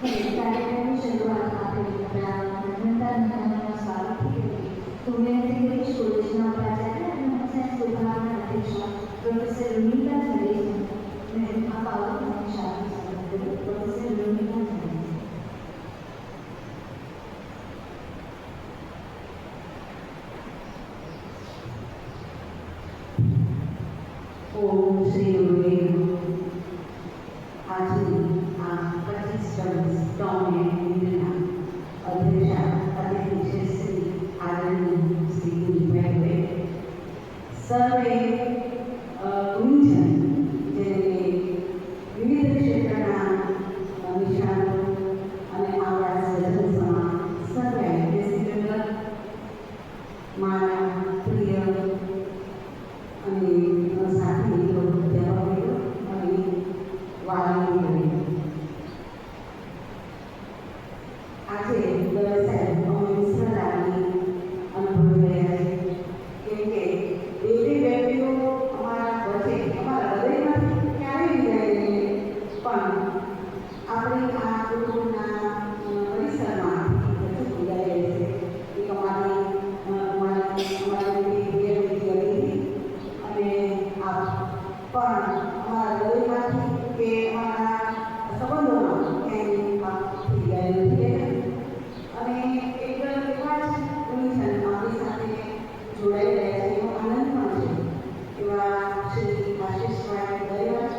कार्यक्रमाची सुरुवात आपली नंतर स्वागत केले. पुण्यातील शोधना प्राचार्य आणि सायन्स विभागाच्या अध्यक्षा प्रोफेसर रुमिता झरे यांनी हा पावलं शाळेत स्वागत केले. प्रोफेसर रुमिता झरे. ओम श्री गुरुदेव। आज 25 टॉमे अध्यक्षा अतिथि श्री आदरणीय श्री गुरुदेव सर्वे गुरुजन જેને વિવિધ ક્ષેત્રના નિષ્ણાતો અને આપણા સર્જનમાં સર્વે દેશી મારા પ્રિય અને સાથી મિત્રો અધ્યાપકો અને વાલીઓ આજે વ્યવસાય અમે વિસ્મૃતાની અનુભવી રહ્યા છે કેમ કે એવી વ્યક્તિઓ અમારા વચ્ચે અમારા હૃદયમાંથી ક્યારેય વિદાય પણ આપણી આ કુટુંબના પરિસરમાં હજુ વિદાય છે. એક અમારી અને આપ પણ અમારા હૃદયમાંથી કે અમારા સંબંધોમાં ક્યાંય વિદાય નથી અને એકદમ એવા જ ગુરુજન આપણી સાથે જોડાઈ રહ્યા છે. એવો આનંદ પણ છે. એવા શ્રી આશીષભાઈ દરિયા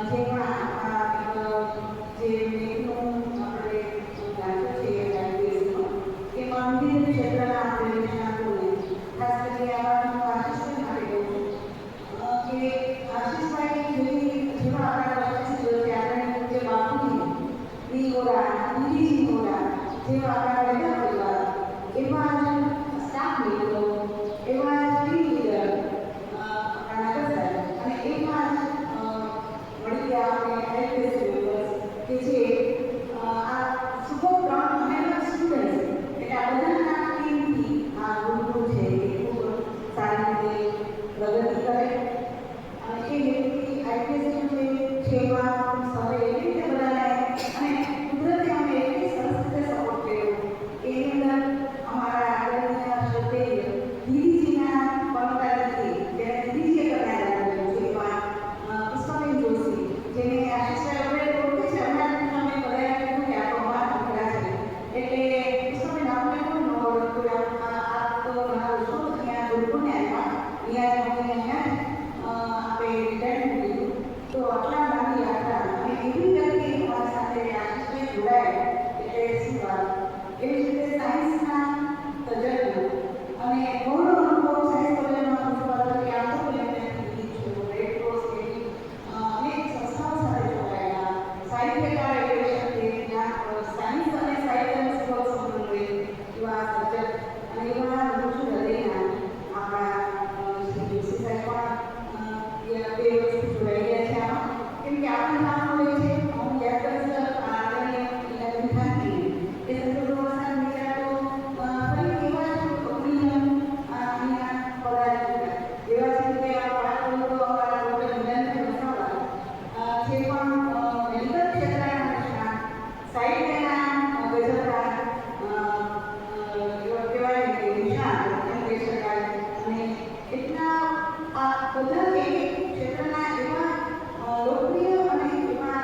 જે પણ જે મેઘનું આપણે રાખ્યું છે એ મંદિર ક્ષેત્રના આપણે નિષ્ણાતોને ખાસ કરીને આવા આશીષભાઈ માટે કહું છું કે આશીષભાઈ જેવા આપણા વચ્ચે આપણે જે બાપુજી ગોરા દીદીજી ગોરા જેવા આપણા બધા પરિવાર એવા જ સ્ટાફ મિત્રો એવા જ ટીમ લીડર આપણા નગર સાહેબ અને એવા જ મળી ગયા આપણે હેલ્પલેસ મેમ્બર્સ કે જે આ સુપર ગ્રાઉન્ડ મહેનત સ્ટુડન્ટ્સ એટલે આ બધાના ટીમથી આ ગુરુકુળ છે એ ખૂબ સારી રીતે પ્રગતિ કરે અને એ વ્યક્તિ આઈપીએસ છે એમાં સર્વે એવી રીતે બધાને અને કુદરતે અમે એટલી સરસ રીતે સપોર્ટ કર્યો કે એની અંદર અમારા આદરણીય શ્રદ્ધેય દીદીજીના કર્મચારીથી જેને દીદીજીએ કન્યાદાન કર્યું છે એવા પુષ્પાબેન જોશી જેને આશીષભાઈ આપણે ઓળખે છે. હમણાં અમે બધાએ કીધું કે આ તો અમારા છોકરા છે એટલે પુષ્પાબેન આપણે પણ ન ઓળખતું આ તો મારા વર્ષો અહીંયા ગુરુકુળને આવ્યા અહીંયા આપણે રિટાયરમેન્ટ લીધું તો આટલા લાંબી યાત્રા અને એવી વ્યક્તિ અમારી સાથે આશીષભાઈ જોડાય એટલે શું વાત. એવી જ રીતે સાયન્સના તજજ્ઞ અને બહુનો અનુભવ સાયન્સ કોલેજમાં પ્રિન્સિપાલ તરીકે આખો લેવલથી છું. રેડ ક્રોસ જેવી અનેક સંસ્થાઓ સાથે જોડાયેલા સાહિત્યકાર એજ્યુકેશન ત્યાં સાયન્સ અને સાહિત્યનો સ્વભાવ સમન્વય એવા સર્જક અને એવા મૃત્યુ હૃદયના આપણા શ્રી જોશી સાહેબ પણ 2 વર્ષથી જોડાઈ ગયા છે આમાં કેમ કે આપણું નામ હોય છે હું યાદ આદરણીય વિદ્યાર્થી એ સંજોગોમાં વિચારો ફરી એવા જ ઓપિનિયન અહીંયા પધારી એવા જ રીતે આ બાળકો તો અમારા ડૉક્ટર મિલનભાઈ વસાવા જે પણ મેડિકલ ક્ષેત્રના નિષ્ણાત સાહિત્યના ગજબકાર એવા કહેવાય કે નિષ્ણાત એમ કહી શકાય અને એટલા આ બધા એક ક્ષેત્રના એવા લોકપ્રિય અને એવા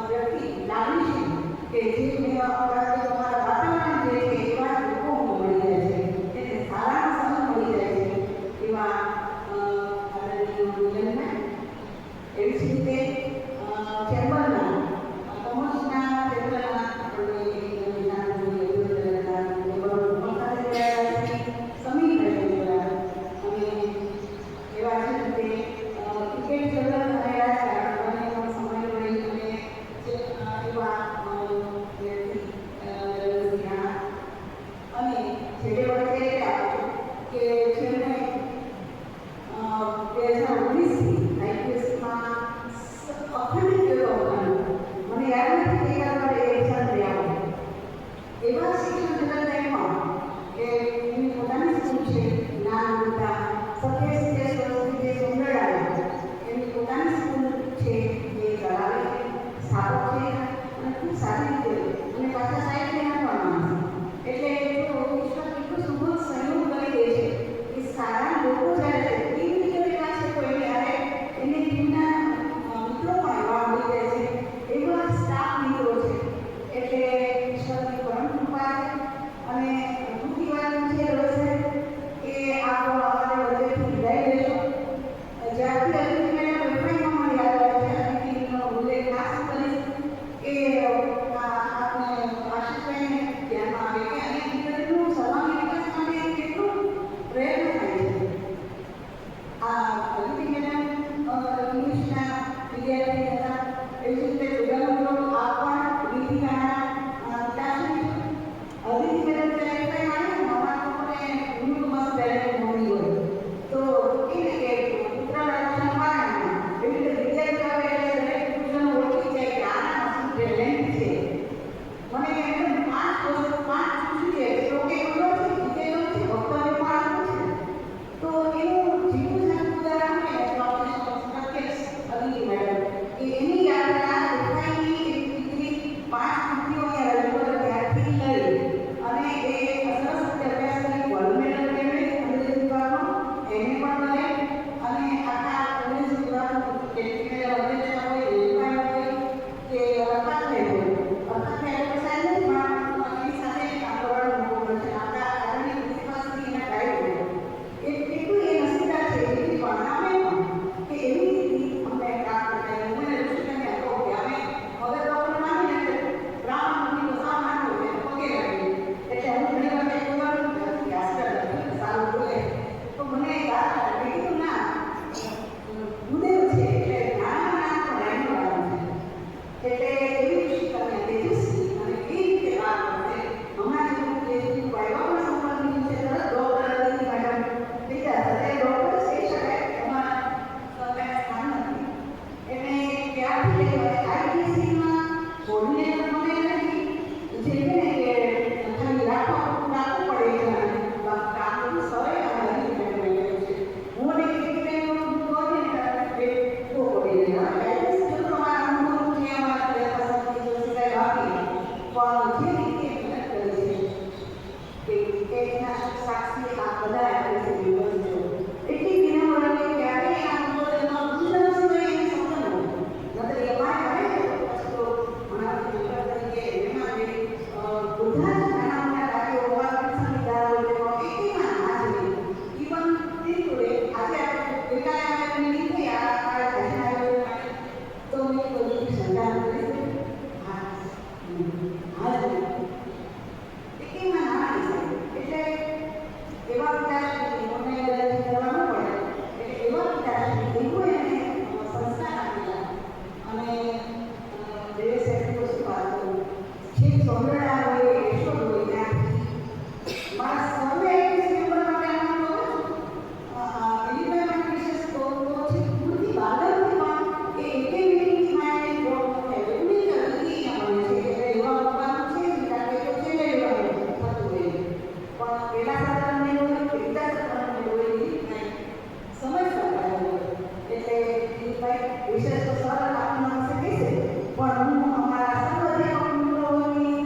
વ્યક્તિ લાગણી છે કે જે તમારા વાતાવરણ જે છે એવા લોકો મળી જાય છે એટલે સારા સમજ મળી જાય છે એવા આદરણીય ગુરુજનને એવી જ રીતે ચેમ્બરના કોમર્સના ક્ષેત્રના કે આપણે આશીષભાઈને ધ્યાનમાં આવે કે અને દીકરીનું સર્વાંગી વિકાસ માટે કેટલું પ્રયત્ન થાય છે. આ અદિતિ મેડમ ઇંગ્લિશના વિદ્યાર્થી હતા. એવી રીતે જોડાયેલો આ પણ વિધિના પિતાશ્રી અદિતિ મેડમ જ્યારે કંઈ આવે અમારા લોકોને ઊંઘ મસ્ત ત્યારે મમ્મી હોય તો એ કે ઉત્તરાયણ પાણી એવી રીતે વિદ્યાર્થીઓ આવે એટલે દરેક પુરુષને ઓળખી જાય કે આના શું ટેલેન્ટ છે. મને એમ 5 પૂછી છે તો કે ખબર છે વિજયનો છે ભક્તોને પણ આપું છે તો એનું જીવન સાચું ઉદાહરણ છે તો આપણે પ્રત્યક્ષ અદિતિ મેડમ કે એની યાત્રા દેખાયની એક દીકરી 5 દીકરીઓ અહીંયા રજૂ કરે ત્યારથી લઈ અને એ સરસ રીતે અભ્યાસ કરી ગોલ્ડ મેડલ મેળવે અંગ્રેજી વિભાગમાં એને પણ મળે અને આખા અંગ્રેજી વિભાગનું ટેકનિકલ અભ્યાસ હોય રેલવે હોય કે અર્થાત્મક હોય અર્થાત્મક સાહેબ પણ એની સાથે કામ કરવાનું મોકો મળે છે. આપણા આગળની પ્રિન્સિપાલથી એના ગાઈડ હોય એ કેટલું એ નસીબદાર છે એવી ભણાવે પણ કે એવી રીતે અમને કામ કરતા મને ઋષિકન્યા કહો કે અમે હવે તો આપણે માની કે બ્રાહ્મણ મંદિર સાવ નાનું છે પગે લાગી એટલે હું ઘણી વાર કહેવાનું કે આસ્કર સારું બોલે તો મને યાદ આવે મેં કીધું ના ગુદેવ છે એટલે નાના પણ લાઈનો વાળું છે એટલે એવી ઋષિકન્યા તેજસ્વી અને એ રીતે વાત કરે હમણાં જેવું તેજસ્વી વાયવામાં સંબંધિત છે તરત ડૉક્ટર અદિતિ મેડમ બીજા સાથે ડૉક્ટર કહી શકાય એમાં સરકારી સ્થાન નથી એને ત્યારથી લઈ આઈટીસીમાં છોડીને મને નથી જે કે ખાલી રાખવું પડે છે કામ બધું સરળ અને અદિતિ મેડમ છે. હું અને કેટલી ટાઈમ કહું ને એ તો પડી જાય આઈટીસી જો તમારા અનુભવ છે અમારા પ્રયત્ન સિવાય બાકી પણ જે રીતે મહેનત કરી છે કે એના સાક્ષી આ બધા આઈટીસી મેમ્બર્સ છે એટલી વિનમ્ર કે ક્યારેય આ અનુભવમાં ગુજરાત સિવાય એને સમજ નહોતું નતર એ અમારે કરે પછી તો ઘણા ડૉક્ટર તરીકે એમાં જે બધા જ નાના મોટા કાર્યો હોવા સંવિધાનો લેવા એકમાં હાજરી ઇવન તીર્થોએ આજે આપણે ભેગા આવ્યા નિમિત્તે આ ભજન આવ્યું તો મેં બધી સંધાન કરી હાજરી એકમાં નાના એટલે એવા પિતાશ્રી મને દરેક કરવાનું પડે એટલે એવા પિતાશ્રી એવું એને સંસ્કાર આપેલા અને દેવે સાહેબ શું વાત કરું છેક સોંદરડા હોય યશોદ હોય ત્યાંથી મારા સર્વે આઈટીસી મેમ્બર માટે આમાં એલિમેન્ટ વિશેષ તો છે પૂરતી બાલકમાં એ એકે મિનિટની મારે બોર્ડ થાય એવું નહીં કે અહીંયા મળે છે એટલે એવા પપ્પાનું છે કારણ કે તો છે લેવાનું થતું હોય પણ પેલા સાધારણ મેં હોય કે બીજા સાધારણ મેં હોય એ સમજ શકાય એટલે ભાઈ વિશેષ તો સરળ આપણા વિશે કહેશે પણ હું અમારા સર્વધર્મ મિત્રોની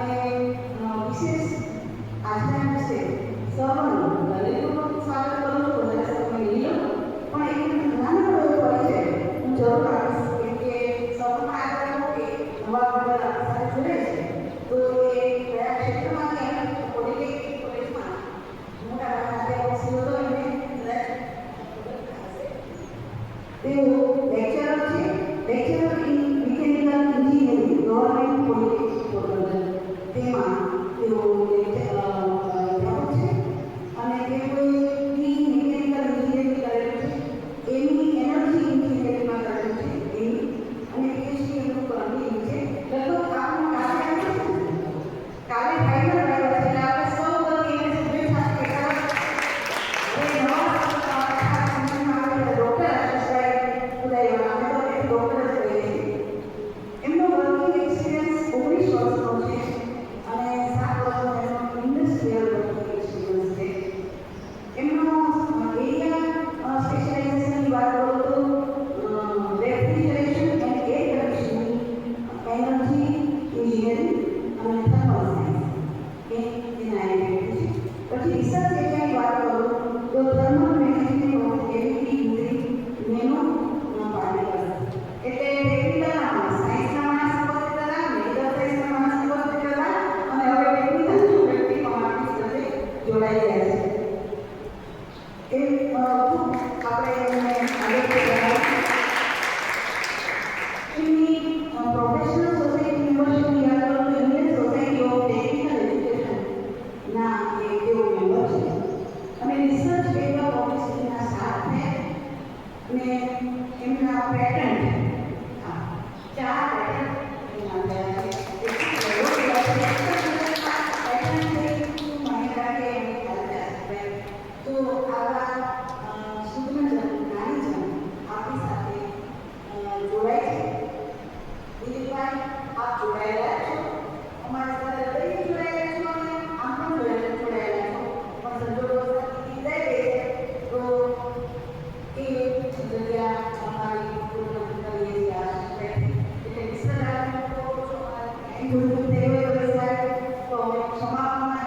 અને વિશેષ આજના દિવસે સૌનું દરેકનું સ્વાગત કરું છું. બધા સમય લઈ લો પણ એક નાનો એવો પરિચય હું જરૂર આપીશ કેમ કે સૌમાં આગળ કે નવા મોડલ આપણી સાથે જોડે છે તો એ કયા ક્ષેત્રમાંથી આવે પોલિટેકનિક કોલેજમાં મોટા ભાગના અધ્યાપકો તો એમને તેઓ લેક્ચરર છે, lecturer in mechanical engineering government polytechnic Porbandar તેમાં તેઓ અધ્યાપક છે અને તેઓએ મિકેનિકલ એન્જિનિયરિંગ કરેલું છે, એની એનર્જી એન્જિનિયરિંગમાં કરેલું છે એની અને પીએચડી એમનું કરેલું છે. લગભગ આપણને કાલે ફાઇનલ આવ્યા છે એટલે આપણે સૌ વતી એને શુભેચ્છા કહેતા હવે નવા ડોક્ટર આશીષભાઈ ઉદયવાલા અમે તો એને ડોક્ટર જ કહીએ છીએ. એમનો વર્કિંગ એક્સપિરિયન્સ 19 વર્ષનો છે અને 7 વર્ષનો એમનો ઇન્ડસ્ટ્રીયલ વર્કિંગ એક્સપિરિયન્સ છે. એમનો એરિયા સ્પેશિયલાઇઝેશનની વાત કરું તો refrigeration and air conditioning, energy engineering અને થર્મલ સાયન્સ એના એરિયા છે. પછી રિસર્ચ એરિયાની વાત કરું તો thermal management of heavy injury nano particles એટલે ટેકનિકલ સાયન્સના માણસ ઉપસ્થિત હતા, મેડિકલ સાયન્સના માણસ ઉપસ્થિત હતા અને હવે ટેકનિકલ વ્યક્તિમાં માણસ સાથે જોડાઈ ગયા છે. એ આપણે એમને આગળ એમની પ્રોફેશનલ સોસાયટી મેમ્બરશીપની યાદ કરું તો ઇન્ડિયન સોસાયટી ઓફ ટેકનિકલ એજ્યુકેશનના એ તેઓ મેમ્બર છે અને રિસર્ચ એરિયા ઓફિસના સાથે ને એમના પેટન્ટ 4 પેટન્ટ એમના થયા છે. તો આવા સુગમજન નાનીજન આપણી સાથે જોડાય છે. દિલીપભાઈ આપ જોડાયેલા છો, અમારી સાથે હૃદયથી જોડાયેલા છો અને આમ પણ જોડાયેલા છો પણ સંજોગોથી વિદાય લે છે તો એ જગ્યા અમારી પૂર્ણ કરીએ છીએ આશીષભાઈ એટલે વિસર્જન તો અમારા થયો તો સમાપનમાં